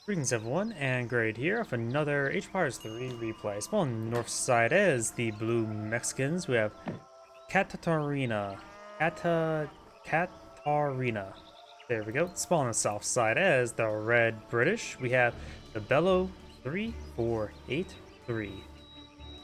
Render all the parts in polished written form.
Greetings everyone, and Grade here with another H-Pars 3 replay. Small on the north side is the blue Mexicans. We have Catarina. Catarina. There we go. Small on the south side is the red British. We have TheBello3483. When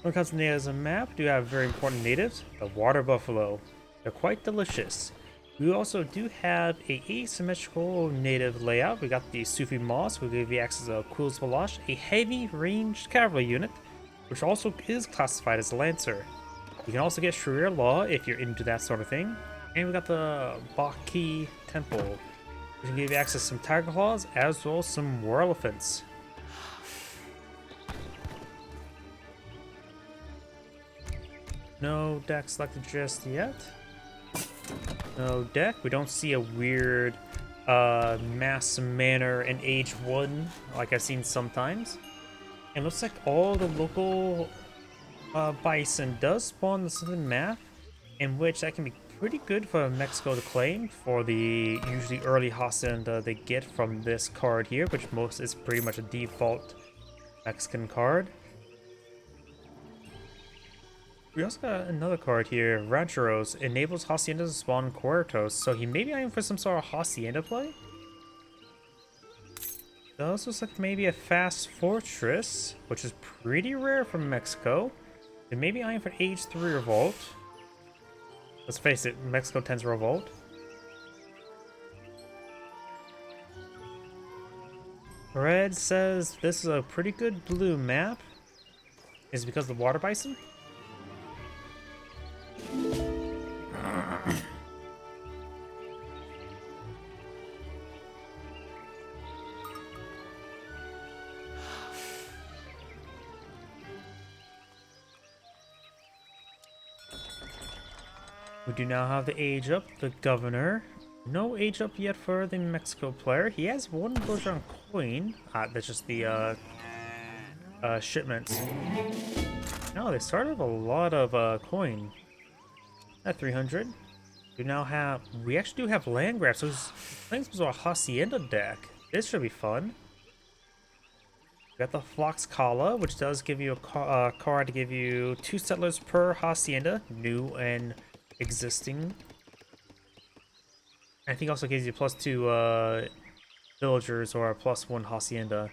it comes to natives on the map, do have very important natives, the water buffalo. They're quite delicious. We also do have a asymmetrical native layout. We got the Sufi Moss, who give you access to Quills Balash, a heavy ranged cavalry unit, which also is classified as a Lancer. You can also get Sharia Law if you're into that sort of thing. And we got the Baki Temple, which can give you access to some Tiger Claws as well as some War Elephants. No deck selected just yet. No deck. We don't see a weird mass manor in Age 1 like I've seen sometimes. And looks like all the local bison does spawn the southern map, in which that can be pretty good for Mexico to claim for the usually early hacienda they get from this card here, which most is pretty much a default Mexican card. We also got another card here, Rancheros, enables Haciendas to spawn Cuartos, so he may be eyeing for some sort of Hacienda play. It also looks like maybe a fast fortress, which is pretty rare from Mexico. They may be eyeing for Age 3 Revolt. Let's face it, Mexico tends to revolt. Red says this is a pretty good blue map. Is it because of the water bison? We do now have the age up, the governor. No age up yet for the Mexico player. He has one Belgian coin. That's just the shipments. No, they started with a lot of coin. At 300. We actually do have land grabs, so this was a Hacienda deck. This should be fun. We got the Flox Kala, which does give you a card to give you 2 settlers per Hacienda, new and existing. I think also gives you +2 villagers or a +1 Hacienda.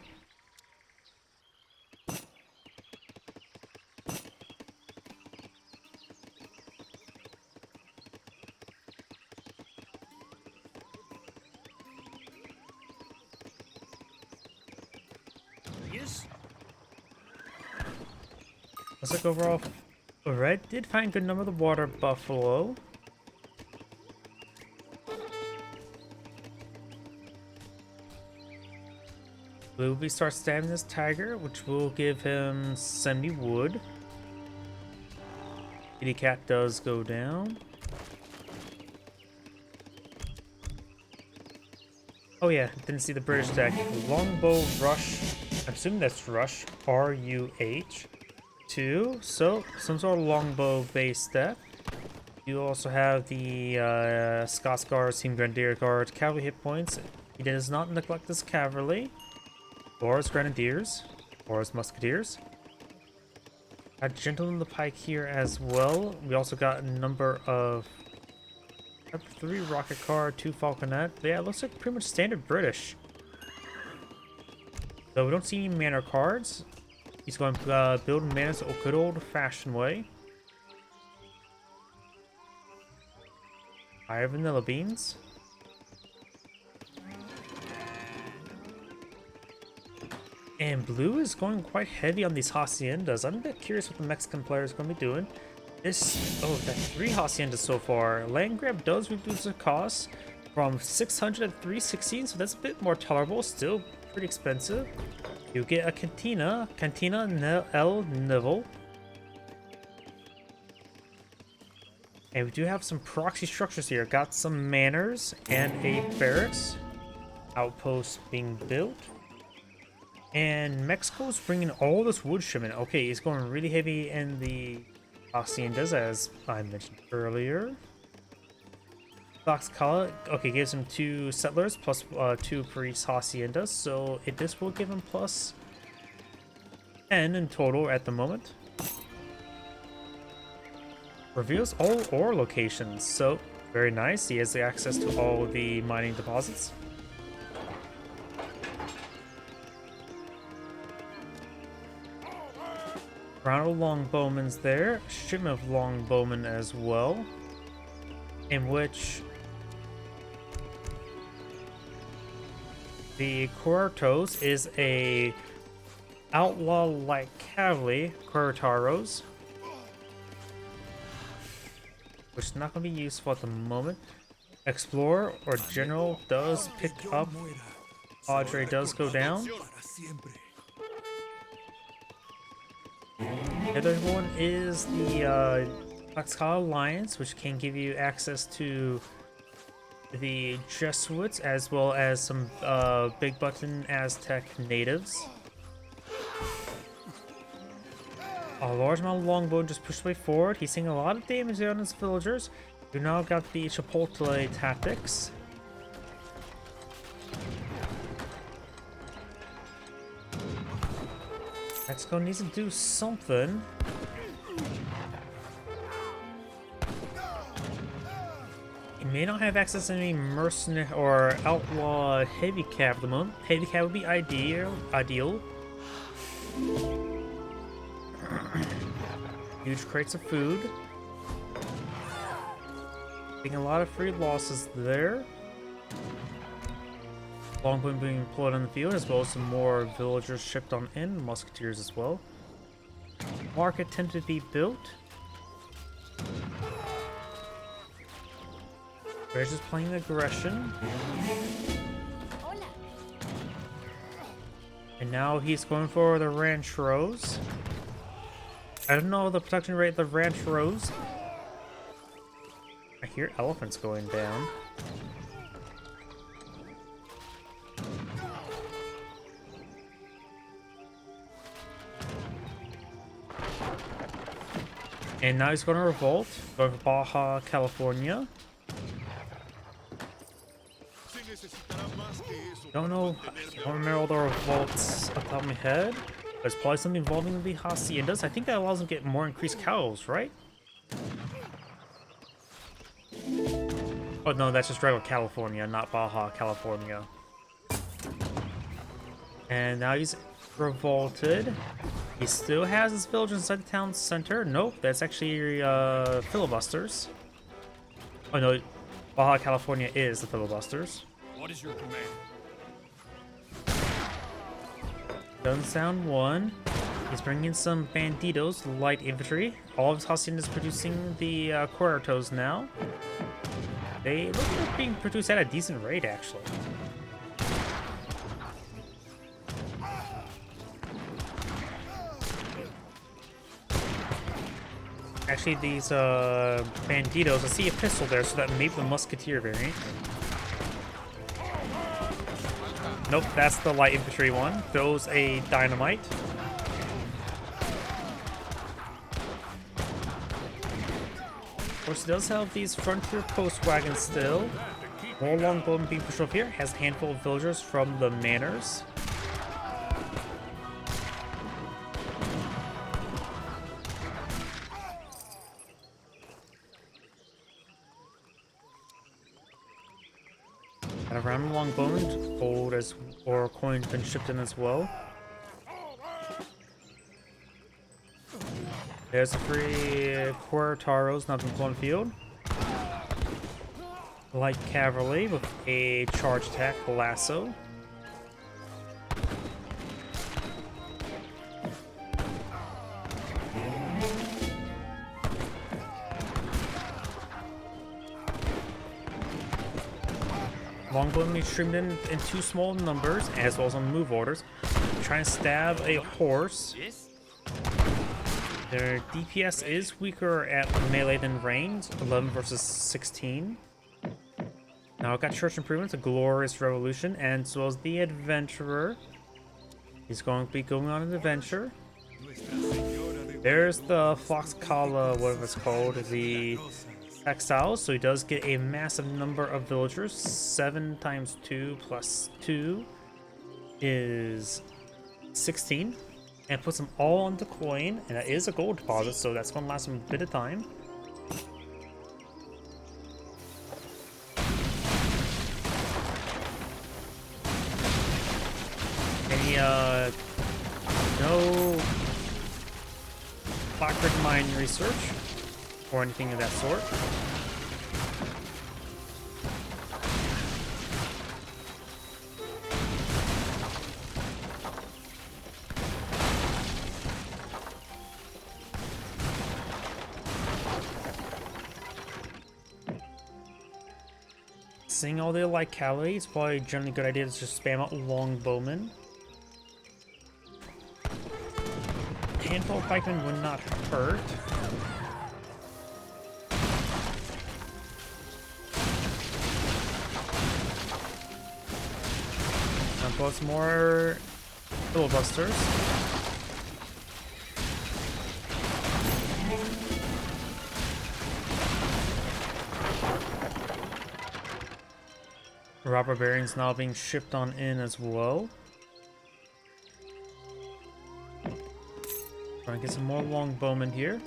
Looks like overall, Red did find a good number of the water buffalo. Blue will be start stabbing this tiger, which will give him 70 wood. Kitty cat does go down. Oh yeah, didn't see the British deck. Longbow Rush. I'm assuming that's Rush. R-U-H. 2. So some sort of longbow base deck. You also have the Scots Guards, Team Grenadier Guard, cavalry hit points. He does not neglect his cavalry, or his grenadiers, or his musketeers. Got Gentleman the Pike here as well. We also got a number of 3 rocket card, 2 falconet. Yeah, it looks like pretty much standard British. So we don't see any manor cards. He's going to build manors the good old-fashioned way. Fire vanilla beans. And blue is going quite heavy on these haciendas. I'm a bit curious what the Mexican player is going to be doing. That 3 haciendas so far. Land grab does reduce the cost from 600 to 316, so that's a bit more tolerable. Still pretty expensive. You get a Cantina El Nivel. And we do have some proxy structures here. Got some manors and a barracks outpost being built. And Mexico's bringing all this wood shipment. Okay, it's going really heavy in the haciendas, as I mentioned earlier. Tlaxcala, okay, gives him 2 settlers plus 2 priest haciendas, so this will give him plus 10 in total at the moment. Reveals all ore locations, so very nice. He has access to all the mining deposits. Round of longbowmen's there, shipment of longbowmen as well, in which the Cortos is a outlaw-like cavalry, Cortaros, which is not going to be useful at the moment. Explorer or General does pick up. Padre does go down. The other one is the Tlaxcala Alliance, which can give you access to the Jesuits as well as some big button Aztec natives. A large amount of longbow just pushed way forward. He's seeing a lot of damage there on his villagers. You now got the Chipotle tactics. Mexico needs to do something. He may not have access to any mercenary or outlaw heavy cav at the moment. Heavy cav would be ideal. Huge crates of food. Getting a lot of free losses there. Longbow being employed on the field, as well as some more villagers shipped on in, musketeers as well. Market attempted to be built. Bear's just playing aggression. And now he's going for the rancheros. I don't know the production rate of the rancheros. I hear elephants going down. And now he's going to revolt, going for Baja California. Don't know, I don't remember all the revolts off the top of my head. But it's probably something involving the haciendas. I think that allows them to get more increased cows, right? Oh no, that's just regular California, not Baja California. And now he's revolted. He still has his village inside the town center. Nope, that's actually filibusters. Oh no, Baja California is the filibusters. What is your command? Doesn't sound one. He's bringing in some banditos, light infantry. All of his haciendas producing the Cortos now. They look like they're being produced at a decent rate, actually. Actually, these banditos, I see a pistol there, so that may be the musketeer variant. Nope, that's the light infantry one. Throws a dynamite. Of course, he does have these frontier post wagons still. More longbowmen being pushed up here. Has a handful of villagers from the manors. Got a round of longbowmen. Gold as or coins been shipped in as well. There's the three Cortaros now being on field. Light cavalry with a charge attack lasso. Longbowmen being streamed in too small numbers, as well as on move orders. Trying to stab a horse. Their DPS is weaker at melee than range, 11 versus 16. Now I've got Church Improvements, a Glorious Revolution, and as well as the Adventurer. He's going to be going on an adventure. There's the Tlaxcala, whatever it's called, the exiles, so he does get a massive number of villagers. 7 times 2 plus 2 is 16. And puts them all into coin, and that is a gold deposit, so that's going to last him a bit of time. Any, no Blackbird mine research or anything of that sort. Seeing all the like Cali, it's probably generally a good idea to just spam out longbowmen. A handful of pikemen would not hurt. And plus more filibusters. Robber bearings now being shipped on in as well. Trying to get some more longbowmen here.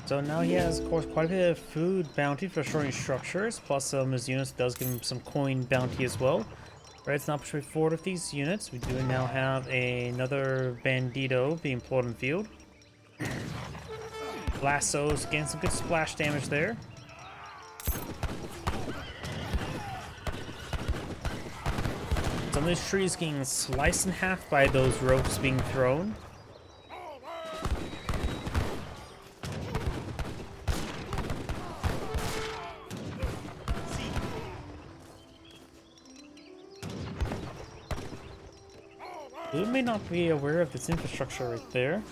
So now he has, of course, quite a bit of food bounty for destroying structures, plus his units does give him some coin bounty as well. Right, it's not pushing forward with these units. We do now have another bandito being pulled in the field. Lassos getting some good splash damage there. Some of these trees getting sliced in half by those ropes being thrown. You may not be aware of this infrastructure right there.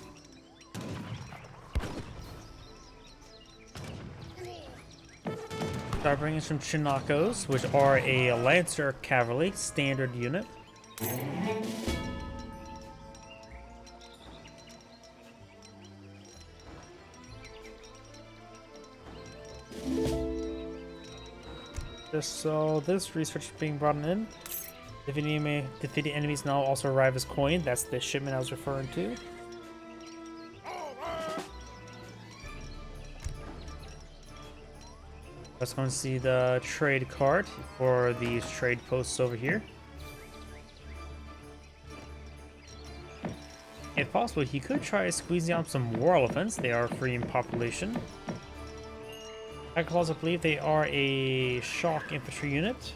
Start bringing some Chinakos, which are a Lancer Cavalry standard unit. Just so this research is being brought in. Defeated enemies now also arrive as coin. That's the shipment I was referring to. Let's go and see the trade card for these trade posts over here. If possible, he could try squeezing out some war elephants. They are free in population. I can also believe they are a shock infantry unit.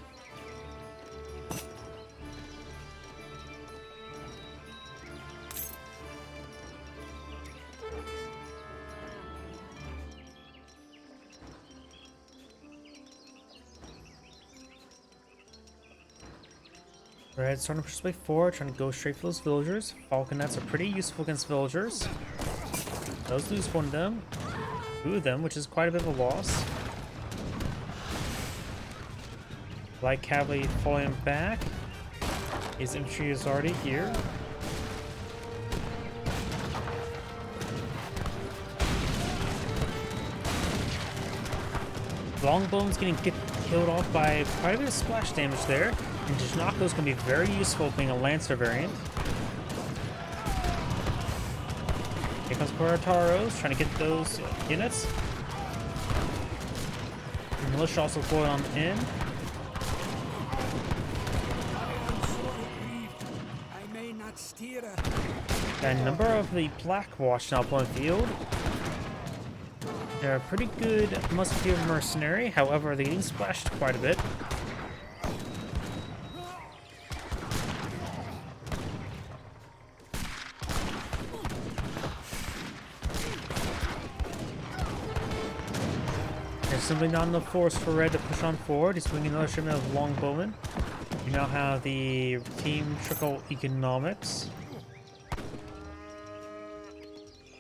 Alright, starting to push way forward, trying to go straight for those villagers. Falconets are pretty useful against villagers. Does lose one of them. 2 of them, which is quite a bit of a loss. Light cavalry falling back. His infantry is already here. Longbow's getting killed off by quite a bit of splash damage there. And Jinako's going to be very useful being a Lancer variant. Here comes Kurataros, trying to get those units. The militia also going on in. Got a number of the Blackwash now playing field. They're a pretty good musketeer mercenary, however, they're getting splashed quite a bit. There's simply not enough force for Red to push on forward. He's swinging another shipment of longbowmen. You now have the team trickle economics.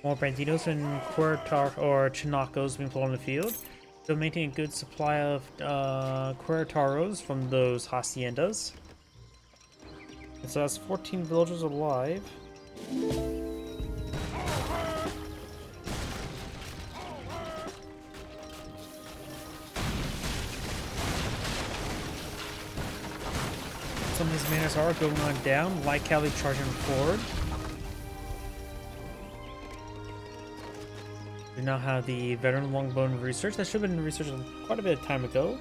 More banditos and chinacos being pulled on the field. Still maintaining a good supply of Quertaros from those haciendas. And so that's 14 villagers alive. Some of these manners are going on down, like Cali charging forward. We now have the veteran longbone research. That should have been researched quite a bit of time ago.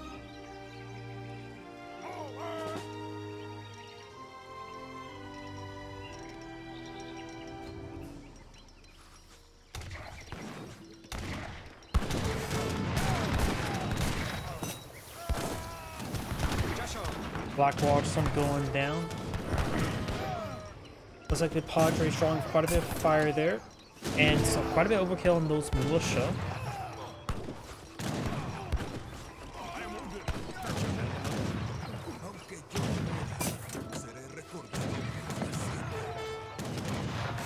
Blackwatch, some going down. Looks like the Padre drawing quite a bit of fire there. And so quite a bit of overkill on those militia.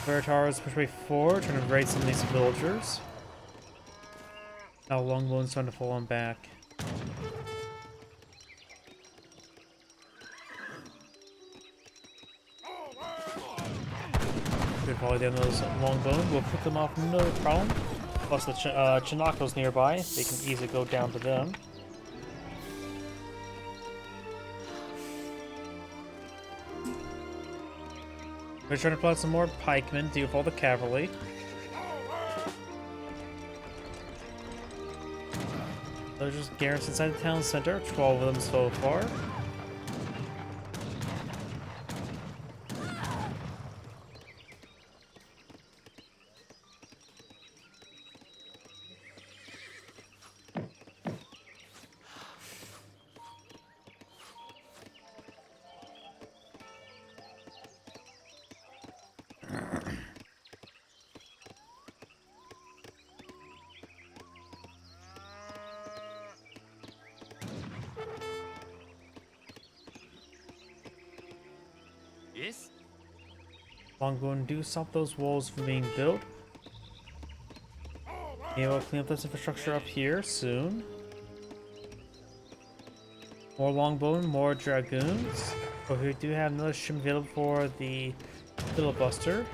Veritaro's push way forward, trying to raid some of these villagers. Now Longbone's trying to fall on back. Good volley down those longbone. We'll pick them off, no problem. Plus the Chinacos nearby, they can easily go down to them. We're trying to put out some more pikemen to deal with all the cavalry. They're just garrisoned inside the town center, 12 of them so far. Yes? Longbone, do stop those walls from being built. Yeah, we'll clean up this infrastructure up here soon. More longbone, more dragoons. But we do have another ship available for the filibuster.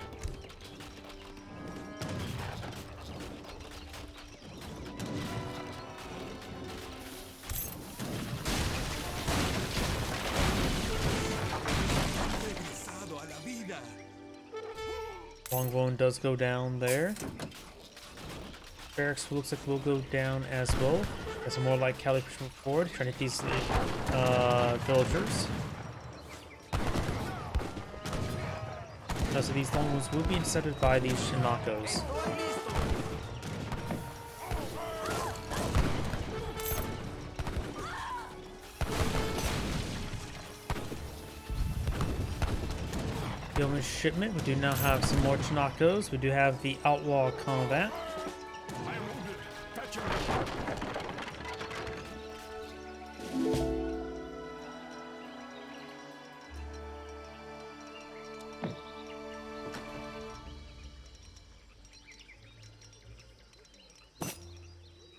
Longbone does go down there. Barracks looks like will go down as well. There's more like Cali pushing forward, trying to hit these villagers. So these longbones will be intercepted by these Chinacos. Yeoman shipment. We do now have some more Chinacos. We do have the outlaw combat.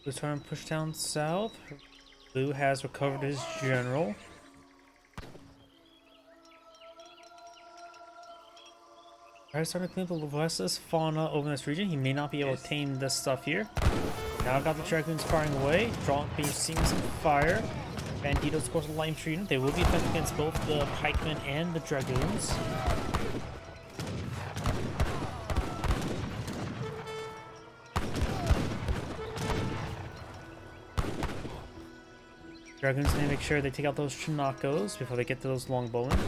This time push down south. Blue has recovered his general. Alright, starting to clean up the restless fauna over in this region. He may not be able to tame this stuff here. Now I've got the dragoons firing away. Being seeing some fire. Banditos, of course, lime treating. They will be effective against both the pikemen and the dragoons. Dragoons need to make sure they take out those Chinacos before they get to those longbowmen.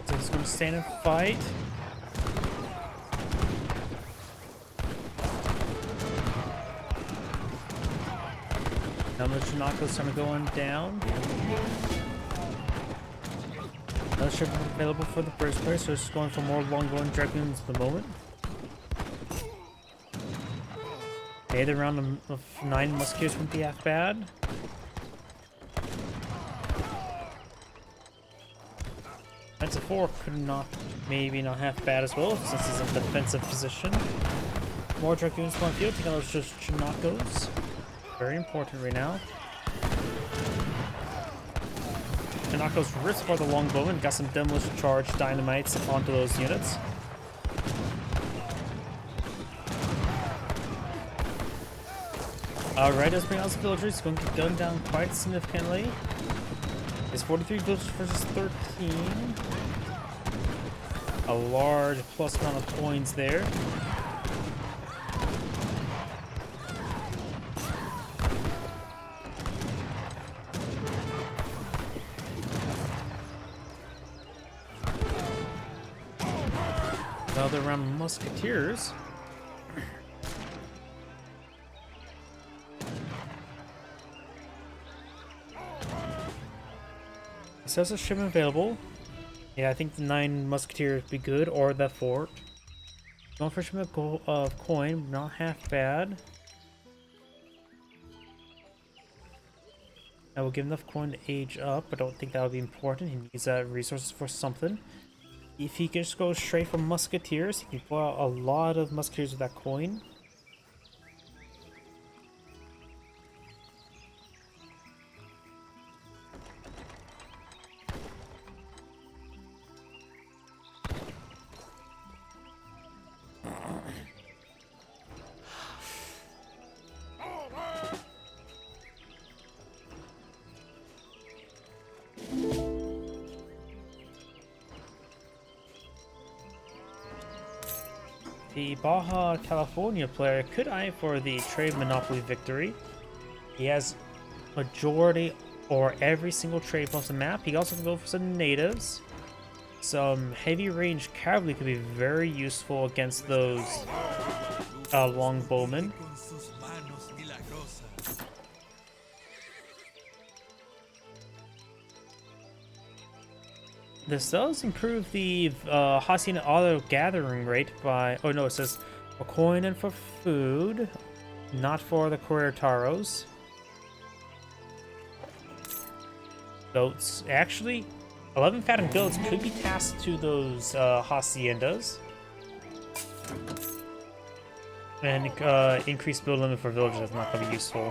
So he's going to stand and fight. Now the Chinako's time to go on down. Another ship available for the first place, so it's just going for more long-going Dragoons at the moment. Okay, the round of 9 Musketeers wouldn't be half bad. That's a 4 could not, maybe not half bad as well, since he's in defensive position. More Dragoons on field, taking out those just Chinakos. Very important right now. Chinakos ripped by the longbowman, got some demolition charge dynamites onto those units. Alright, let's bring out some villagers. He's going to get gunned down quite significantly. It's 43 villagers versus 13. A large plus amount of coins there. Another round of musketeers. It says a shipment available. Yeah, I think the 9 musketeers would be good, or the fort. Going for shipment of coin, not half bad. I will give enough coin to age up, but I don't think that would be important. He needs resources for something. If he can just go straight from musketeers, he can pull out a lot of musketeers with that coin. The Baja California player could eye for the trade monopoly victory. He has majority or every single trade post on the map. He also can go for some natives. Some heavy range cavalry could be very useful against those longbowmen. This does improve the Hacienda auto gathering rate by, oh no, it says a coin and for food, not for the Corretaros. Goats, actually, 11 fattened goats could be tasked to those haciendas. And increased build limit for villages is not going to be useful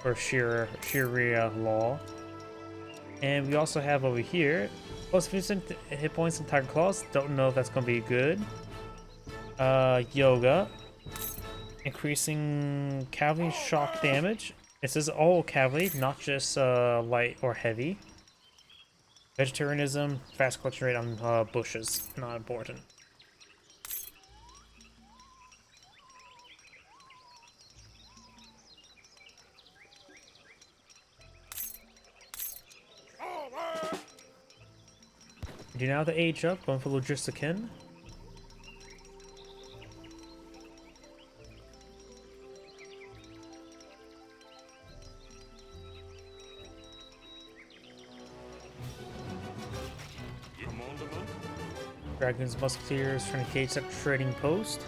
for Sharia law. And we also have over here plus 50% hit points and Tiger Claws. Don't know if that's going to be good. Yoga. Increasing cavalry shock damage. It says all cavalry, not just light or heavy. Vegetarianism, fast collection rate on bushes. Not important. Do now the age up, going for Logistican. Dragons, Musketeers trying to cage that trading post.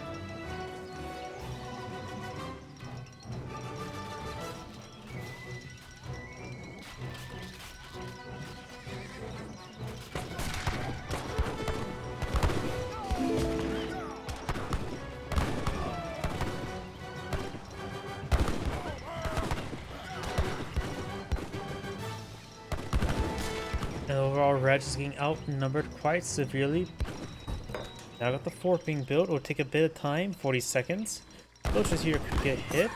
And overall, Red is getting outnumbered quite severely. Now got the fort being built. It will take a bit of time, 40 seconds. Soldiers here could get hit.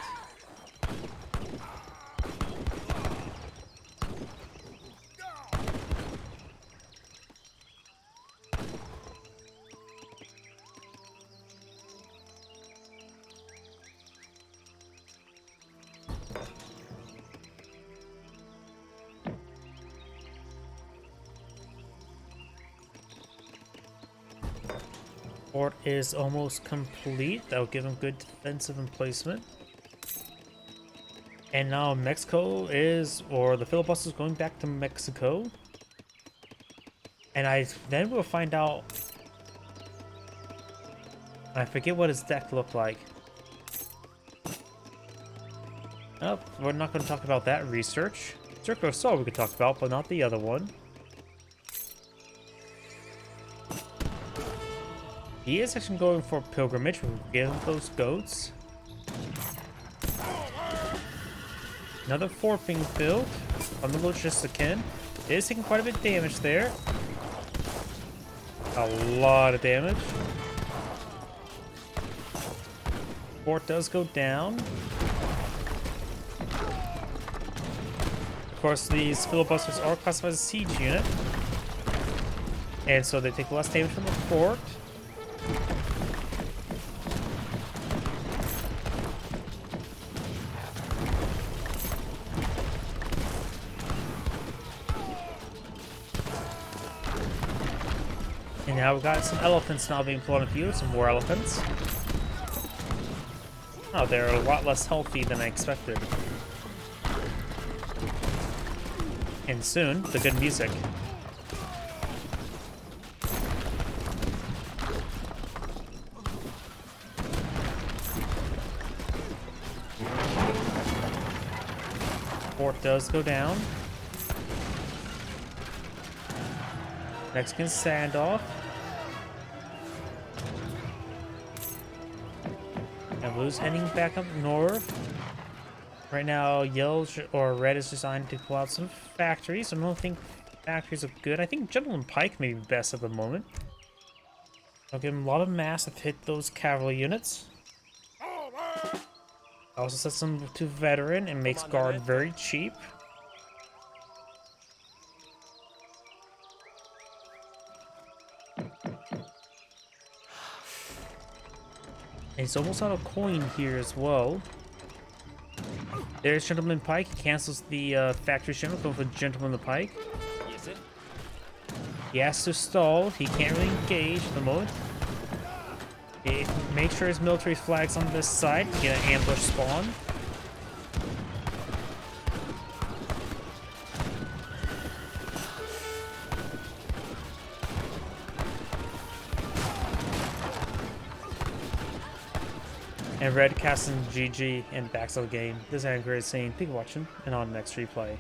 Fort is almost complete. That'll give him good defensive emplacement. And now Mexico is, or the filibuster is going back to Mexico. And then we'll find out. I forget what his deck looked like. Oh, we're not going to talk about that research. Circle of Soul we could talk about, but not the other one. He is actually going for pilgrimage. We'll give him those goats. Another fort being filled from the Logistican. It is taking quite a bit of damage there. A lot of damage. Fort does go down. Of course, these filibusters are classified as a siege unit. And so they take less damage from the fort. And now we've got some elephants now being flown into you, some more elephants. Oh, they're a lot less healthy than I expected. And soon, the good music. Fort does go down. Mexican standoff. And Blue's heading back up north. Right now, yellow or red is designed to pull out some factories. I don't think factories are good. I think Gentleman Pike may be best at the moment. I'll give him a lot of mass to hit those cavalry units. Also sets them to veteran and makes guard very cheap. And he's almost out of coin here as well. There's Gentleman Pike. He cancels the factory shipment, going for Gentleman the Pike. He has to stall. He can't really engage at the moment. He makes sure his military flag's on this side to get an ambush spawn. And red casts in GG and backs out the game. This is Angry saying, thank you for watching, and on the next replay.